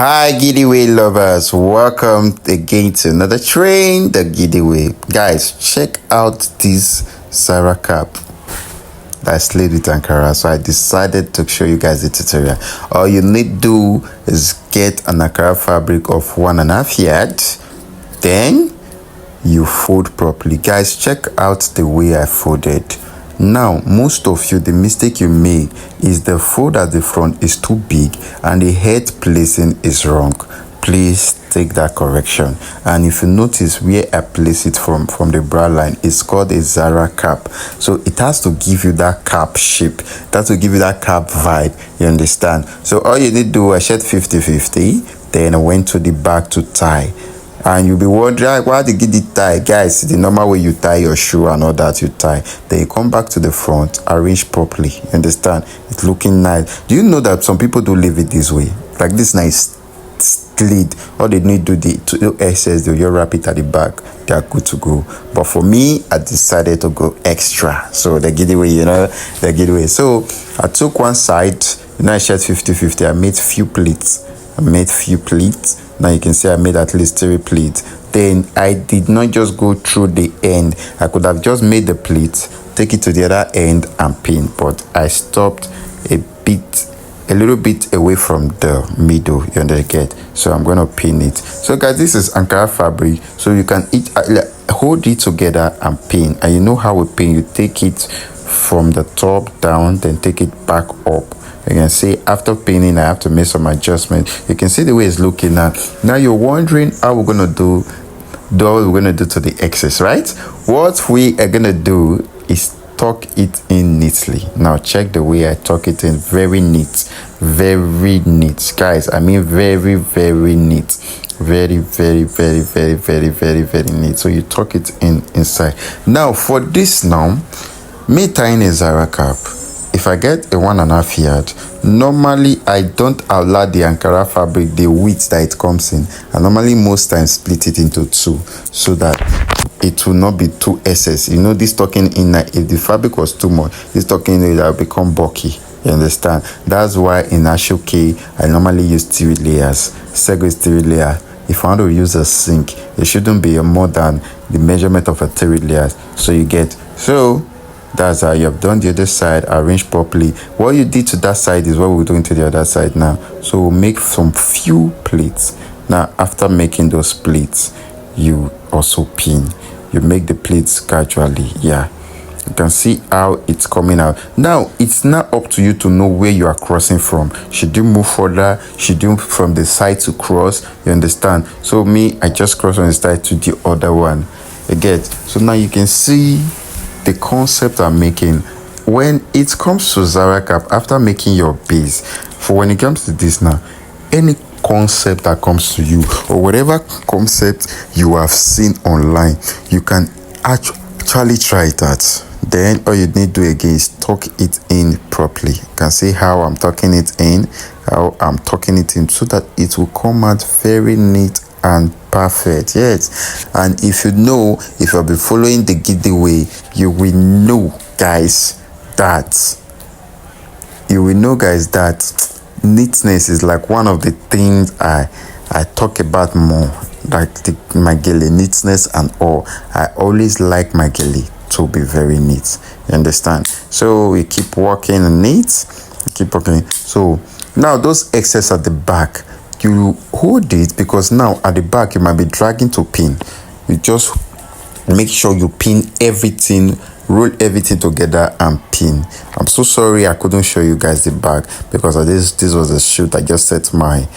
Hi Gideaway lovers, welcome again to another train, the Gideaway. Guys, check out this Zara cap that I slayed with ANkARA. So I decided to show you guys the tutorial. All you need to do is get an ANkARA fabric of 1.5 yards, then you fold properly. Guys, check out the way I folded. Now, most of you, the mistake you make is the fold at the front is too big and the head placing is wrong. Please take that correction. And if you notice where I place it from the bra line, it's called a Zara cap. So it has to give you that cap shape. It has to give you that cap vibe. You understand? So all you need to do, I shed 50-50, then I went to the back to tie. And you'll be wondering, why did you tie? Guys, the normal way you tie your shoe and all that, you tie. Then you come back to the front, arrange properly. You understand? It's looking nice. Do you know that some people do leave it this way? Like this nice slit. All they need to do excess, they'll just wrap it at the back. They are good to go. But for me, I decided to go extra. So the giveaway, the giveaway. So I took one side, I shed 50-50. I made few pleats. Now you can see I made at least 3 pleats. Then I did not just go through the end. I could have just made the pleats, take it to the other end and pin, but I stopped a little bit away from the middle. You understand? So I'm going to pin it. So guys, this is ANkARA fabric, so you can hold it together and pin. And you know how we pin. You take it from the top down, then take it back up. You can see after pinning, I have to make some adjustment. You can see the way it's looking now. Now you're wondering how we're gonna do what we're gonna do to the excess, right? What we are gonna do is tuck it in neatly. Now check the way I tuck it in. Very neat, guys. I mean very neat. Very neat. So you tuck it in inside. Now for this, me tying a Zara cap, if I get a 1.5 yard, normally I don't allow the ANkARA fabric the width that it comes in. I normally most times split it into 2 so that it will not be too excess. You know, this tucking in, if the fabric was too much, this tucking in will become bulky. You understand? That's why in Ashoke I normally use 3 layers. Sego is 3 layer. If I want to use a sink, it shouldn't be more than the measurement of a 3 layers. So you get that's how you have done the other side, arranged properly. What you did to that side is what we're doing to the other side now. So we'll make some few pleats. Now, after making those pleats, you also pin. You make the pleats gradually. Yeah. You can see how it's coming out. Now, it's not up to you to know where you are crossing from. Should you move further? Should you from the side to cross? You understand? So me, I just cross on the side to the other one. You get? So now you can see the concept I'm making. When it comes to Zara cap, after making your base, for when it comes to this now, any concept that comes to you or whatever concept you have seen online, you can actually try that. Then all you need to do again is tuck it in properly. You can see how I'm tucking it in, so that it will come out very neat and perfect. Yes. And if you've been following the giveaway, you will know guys that neatness is like one of the things I talk about more, like my GELE neatness and all. I always like my GELE to be very neat. You understand? So we keep working on it, keep working. So now those excess at the back, you hold it, because now at the back you might be dragging to pin. You just make sure you pin everything, roll everything together and pin. I'm so sorry I couldn't show you guys the back, because this was a shoot. I just set my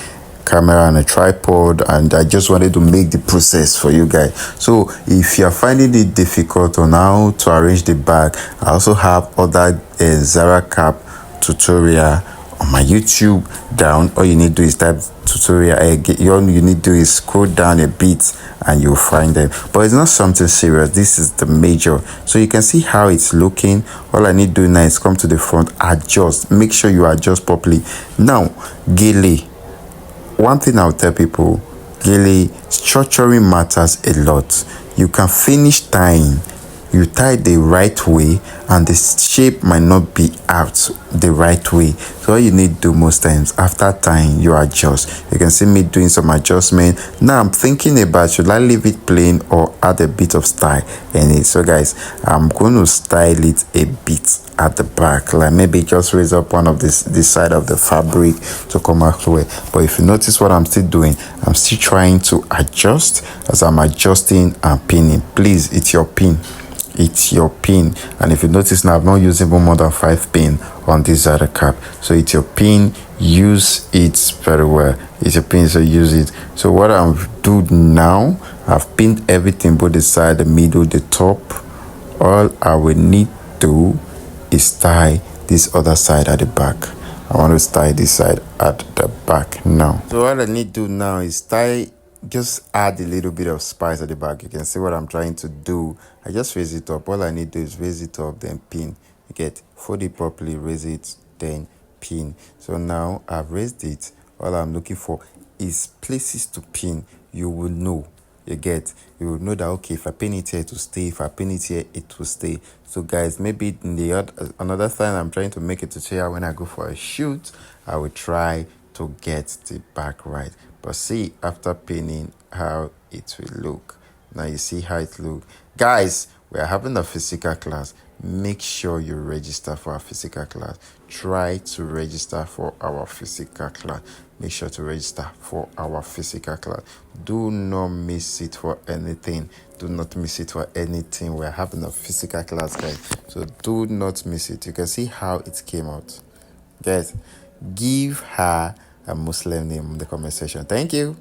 camera on a tripod and I just wanted to make the process for you guys. So if you're finding it difficult on how to arrange the back, I also have other Zara cap tutorial on my YouTube down. All you need to do is type tutorial. All you need to do is scroll down a bit and you'll find them. But it's not something serious. This is the major. So you can see how it's looking. All I need to do now is come to the front, adjust. Make sure you adjust properly. Now, GELE. One thing I'll tell people, GELE structuring matters a lot. You can finish tying you tie the right way and the shape might not be out the right way. So all you need to do most times after tying, you adjust. You can see me doing some adjustment. Now I'm thinking about, should I leave it plain or add a bit of style in it? So guys, I'm going to style it a bit at the back, like maybe just raise up one of this side of the fabric to come out away. But if you notice what I'm still doing, I'm still trying to adjust as I'm adjusting and pinning. Please, it's your pin, it's your pin. And if you notice now, I'm not using more than 5 pin on this Zara cap. So it's your pin, use it very well. It's your pin, so use it. So what I'm doing now, I've pinned everything, both the side, the middle, the top. All I will need to is tie this other side at the back. I want to tie this side at the back now. So all I need to do now is tie, just add a little bit of spice at the back. You can see what I'm trying to do. I just raise it up. All I need to do is raise it up, then pin. You get, fold it properly, raise it, then pin. So now I've raised it. All I'm looking for is places to pin. You will know. You get, you will know that okay, if I pin it here to stay, if I pin it here, it will stay. So guys, maybe in the another time I'm trying to make a tutorial when I go for a shoot, I will try to get the back right. But see after pinning how it will look. Now you see how it look. Guys, we are having a physical class. Make sure you register for our physical class. Try to register for our physical class. Make sure to register for our physical class. Do not miss it for anything. Do not miss it for anything. We're having a physical class, guys. So do not miss it. You can see how it came out. Guys, give her a Muslim name in the comment section. Thank you.